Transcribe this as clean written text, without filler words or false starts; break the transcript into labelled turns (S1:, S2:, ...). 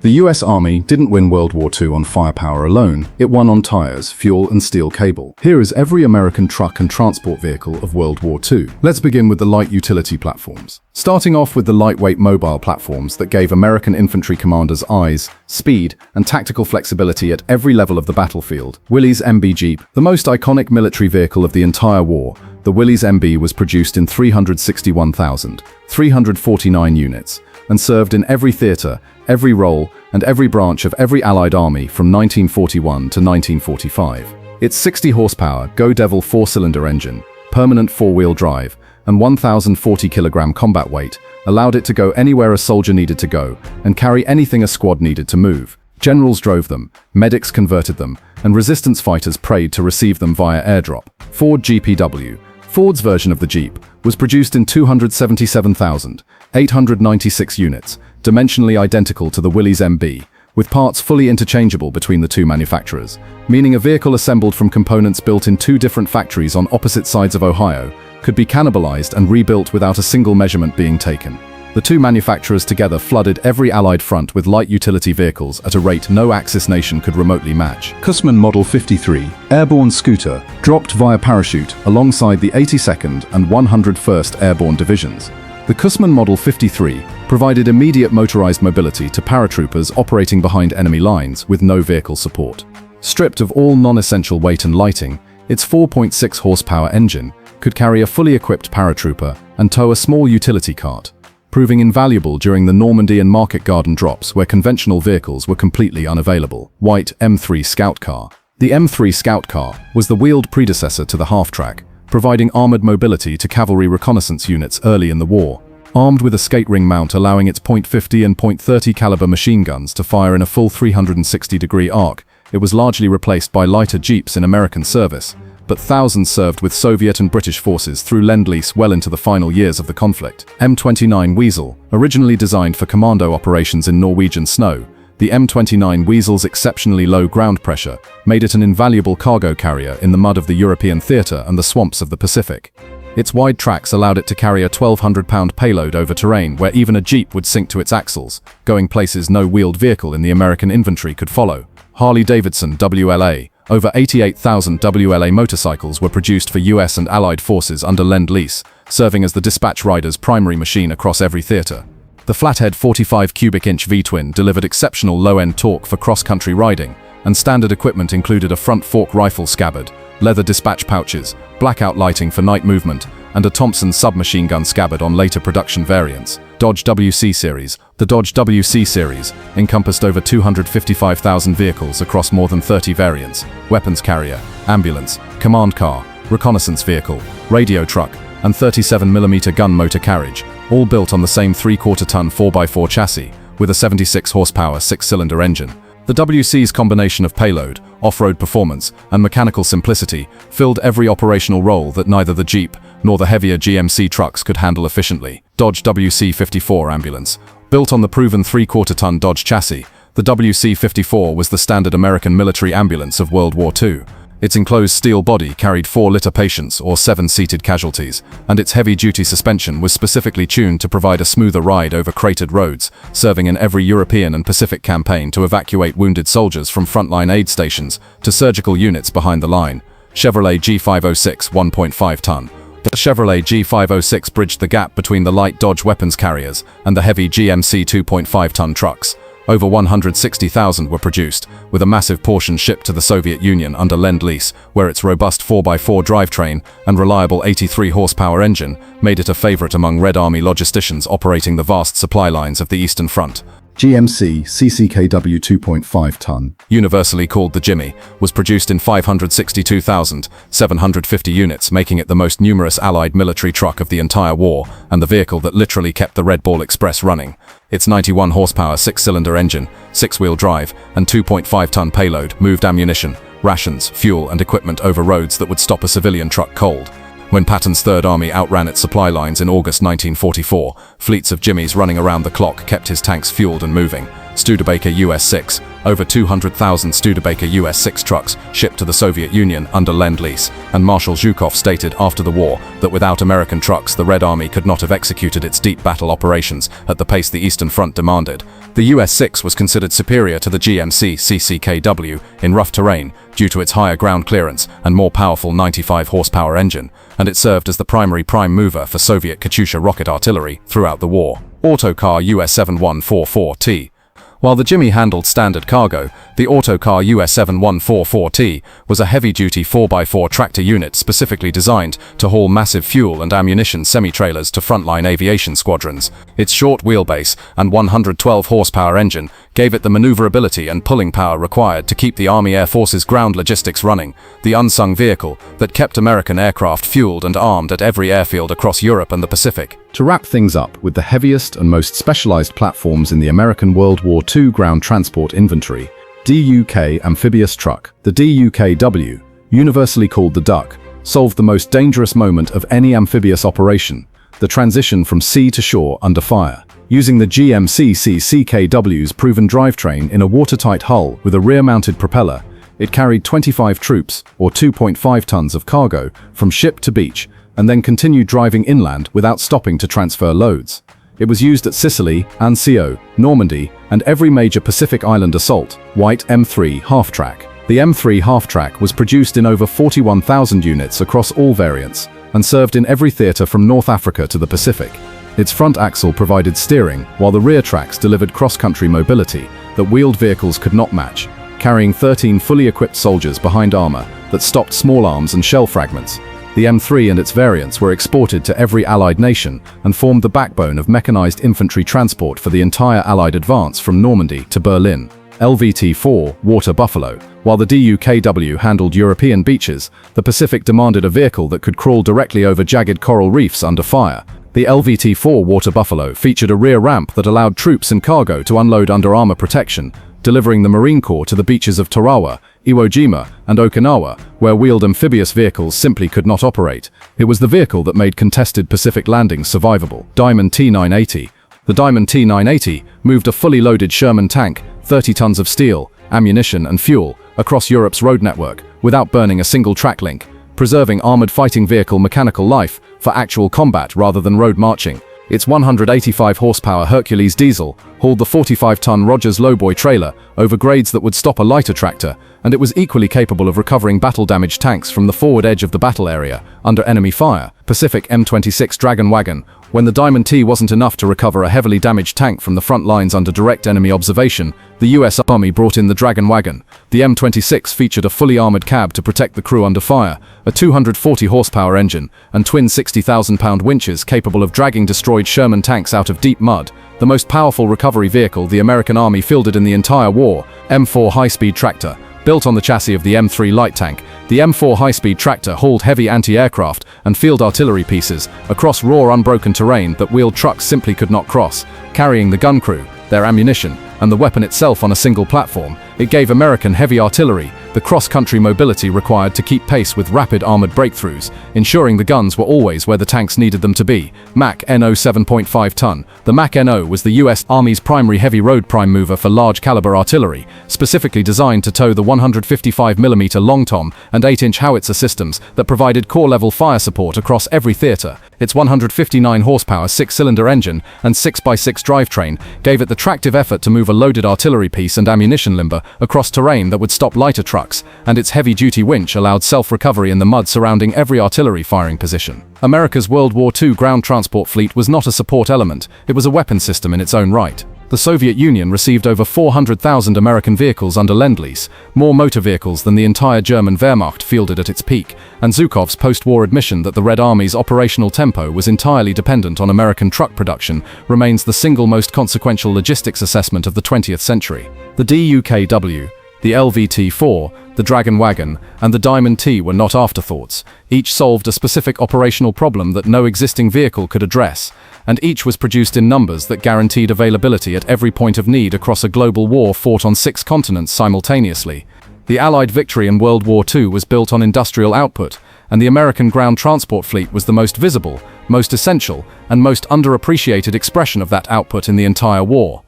S1: The US Army didn't win World War II on firepower alone, it won on tires, fuel, and steel cable. Here is every American truck and transport vehicle of World War II. Let's begin with the light utility platforms. Starting off with the lightweight mobile platforms that gave American infantry commanders eyes, speed, and tactical flexibility at every level of the battlefield. Willys MB Jeep, the most iconic military vehicle of the entire war, the Willys MB was produced in 361,349 units and served in every theater, every role, and every branch of every Allied army from 1941 to 1945. Its 60 horsepower Go Devil 4-cylinder engine, permanent 4-wheel drive, and 1,040 kilogram combat weight allowed it to go anywhere a soldier needed to go and carry anything a squad needed to move. Generals drove them, medics converted them, and resistance fighters prayed to receive them via airdrop. Ford GPW, Ford's version of the Jeep, was produced in 277,896 units, dimensionally identical to the Willys MB, with parts fully interchangeable between the two manufacturers, meaning a vehicle assembled from components built in two different factories on opposite sides of Ohio could be cannibalized and rebuilt without a single measurement being taken. The two manufacturers together flooded every Allied front with light utility vehicles at a rate no Axis nation could remotely match. Cushman Model 53, Airborne scooter, dropped via parachute alongside the 82nd and 101st Airborne divisions. The Cushman Model 53 provided immediate motorized mobility to paratroopers operating behind enemy lines with no vehicle support. Stripped of all non-essential weight and lighting, its 4.6 horsepower engine could carry a fully equipped paratrooper and tow a small utility cart, proving invaluable during the Normandy and Market Garden drops where conventional vehicles were completely unavailable. White M3 Scout Car. The M3 Scout Car was the wheeled predecessor to the half-track, providing armored mobility to cavalry reconnaissance units early in the war. Armed with a skate ring mount allowing its .50 and .30 caliber machine guns to fire in a full 360-degree arc, it was largely replaced by lighter Jeeps in American service, but thousands served with Soviet and British forces through Lend-Lease well into the final years of the conflict. M29 Weasel, originally designed for commando operations in Norwegian snow, the M29 Weasel's exceptionally low ground pressure made it an invaluable cargo carrier in the mud of the European theater and the swamps of the Pacific. Its wide tracks allowed it to carry a 1,200-pound payload over terrain where even a Jeep would sink to its axles, going places no wheeled vehicle in the American infantry could follow. Harley-Davidson WLA. Over 88,000 WLA motorcycles were produced for US and Allied forces under Lend-Lease, serving as the dispatch rider's primary machine across every theater. The flathead 45 cubic inch V-twin delivered exceptional low-end torque for cross-country riding, and standard equipment included a front fork rifle scabbard, leather dispatch pouches, blackout lighting for night movement, and a Thompson submachine gun scabbard on later production variants. Dodge WC Series. The Dodge WC Series encompassed over 255,000 vehicles across more than 30 variants: weapons carrier, ambulance, command car, reconnaissance vehicle, radio truck, and 37mm gun motor carriage, all built on the same 3/4-ton 4x4 chassis with a 76 horsepower 6-cylinder engine. The WC's combination of payload, off-road performance, and mechanical simplicity filled every operational role that neither the Jeep nor the heavier GMC trucks could handle efficiently. Dodge WC-54 Ambulance. Built on the proven 3/4-ton Dodge chassis, the WC-54 was the standard American military ambulance of World War II. Its enclosed steel body carried 4-liter patients or 7-seated casualties, and its heavy-duty suspension was specifically tuned to provide a smoother ride over cratered roads, serving in every European and Pacific campaign to evacuate wounded soldiers from frontline aid stations to surgical units behind the line. Chevrolet G506 1.5-ton. The Chevrolet G506 bridged the gap between the light Dodge weapons carriers and the heavy GMC 2.5-ton trucks. Over 160,000 were produced, with a massive portion shipped to the Soviet Union under Lend-Lease, where its robust 4x4 drivetrain and reliable 83-horsepower engine made it a favorite among Red Army logisticians operating the vast supply lines of the Eastern Front. GMC CCKW 2.5-ton. Universally called the Jimmy, was produced in 562,750 units, making it the most numerous Allied military truck of the entire war and the vehicle that literally kept the Red Ball Express running. Its 91 horsepower 6-cylinder engine, 6-wheel drive, and 2.5-ton payload moved ammunition, rations, fuel, and equipment over roads that would stop a civilian truck cold. When Patton's Third Army outran its supply lines in August 1944, fleets of Jimmies running around the clock kept his tanks fueled and moving, Studebaker US-6, over 200,000 Studebaker US-6 trucks shipped to the Soviet Union under Lend-Lease, and Marshal Zhukov stated after the war that without American trucks the Red Army could not have executed its deep battle operations at the pace the Eastern Front demanded. The US-6 was considered superior to the GMC CCKW in rough terrain due to its higher ground clearance and more powerful 95 horsepower engine, and it served as the primary prime mover for Soviet Katyusha rocket artillery throughout the war. Autocar US-7144T. While the Jimmy handled standard cargo, the Autocar US-7144T was a heavy-duty 4x4 tractor unit specifically designed to haul massive fuel and ammunition semi-trailers to frontline aviation squadrons. Its short wheelbase and 112 horsepower engine gave it the maneuverability and pulling power required to keep the Army Air Force's ground logistics running, the unsung vehicle that kept American aircraft fueled and armed at every airfield across Europe and the Pacific.
S2: To wrap things up with the heaviest and most specialized platforms in the American World War II ground transport inventory, DUK amphibious truck. The DUKW, universally called the Duck, solved the most dangerous moment of any amphibious operation, the transition from sea to shore under fire. Using the GMC-CCKW's proven drivetrain in a watertight hull with a rear-mounted propeller, it carried 25 troops, or 2.5 tons of cargo, from ship to beach, and then continued driving inland without stopping to transfer loads. It was used at Sicily, Anzio, Normandy, and every major Pacific Island assault. White M3 half-track. The M3 half-track was produced in over 41,000 units across all variants, and served in every theater from North Africa to the Pacific. Its front axle provided steering, while the rear tracks delivered cross-country mobility that wheeled vehicles could not match, carrying 13 fully equipped soldiers behind armor that stopped small arms and shell fragments. The M3 and its variants were exported to every Allied nation and formed the backbone of mechanized infantry transport for the entire Allied advance from Normandy to Berlin. LVT-4 Water Buffalo. While the DUKW handled European beaches, the Pacific demanded a vehicle that could crawl directly over jagged coral reefs under fire. The LVT-4 Water Buffalo featured a rear ramp that allowed troops and cargo to unload under armor protection, delivering the Marine Corps to the beaches of Tarawa, Iwo Jima, and Okinawa, where wheeled amphibious vehicles simply could not operate. It was the vehicle that made contested Pacific landings survivable. Diamond T-980. The Diamond T-980 moved a fully loaded Sherman tank, 30 tons of steel, ammunition, and fuel across Europe's road network without burning a single track link, preserving armored fighting vehicle mechanical life for actual combat rather than road marching. Its 185 horsepower Hercules diesel hauled the 45-ton Rogers lowboy trailer over grades that would stop a lighter tractor, and it was equally capable of recovering battle-damaged tanks from the forward edge of the battle area under enemy fire. Pacific M26 Dragon Wagon. When the Diamond T wasn't enough to recover a heavily damaged tank from the front lines under direct enemy observation, the US Army brought in the Dragon Wagon. The M26 featured a fully armored cab to protect the crew under fire, a 240 horsepower engine, and twin 60,000-pound winches capable of dragging destroyed Sherman tanks out of deep mud. The most powerful recovery vehicle the American Army fielded in the entire war, M4 high-speed tractor. Built on the chassis of the M3 light tank, the M4 high-speed tractor hauled heavy anti-aircraft and field artillery pieces across raw, unbroken terrain that wheeled trucks simply could not cross, carrying the gun crew, their ammunition, and the weapon itself on a single platform. It gave American heavy artillery the cross-country mobility required to keep pace with rapid armored breakthroughs, ensuring the guns were always where the tanks needed them to be. Mac NO 7.5 ton. The Mac NO was the US Army's primary heavy road prime mover for large-caliber artillery, specifically designed to tow the 155mm long tom and 8-inch howitzer systems that provided corps-level fire support across every theater. Its 159 horsepower 6-cylinder engine and 6x6 drivetrain gave it the tractive effort to move a loaded artillery piece and ammunition limber across terrain that would stop lighter trucks, and its heavy-duty winch allowed self-recovery in the mud surrounding every artillery firing position. America's World War II ground transport fleet was not a support element, it was a weapon system in its own right. The Soviet Union received over 400,000 American vehicles under Lend-Lease, more motor vehicles than the entire German Wehrmacht fielded at its peak, and Zhukov's post-war admission that the Red Army's operational tempo was entirely dependent on American truck production remains the single most consequential logistics assessment of the 20th century. The DUKW, the LVT-4, the Dragon Wagon, and the Diamond T were not afterthoughts. Each solved a specific operational problem that no existing vehicle could address, and each was produced in numbers that guaranteed availability at every point of need across a global war fought on 6 continents simultaneously. The Allied victory in World War II was built on industrial output, and the American ground transport fleet was the most visible, most essential, and most underappreciated expression of that output in the entire war.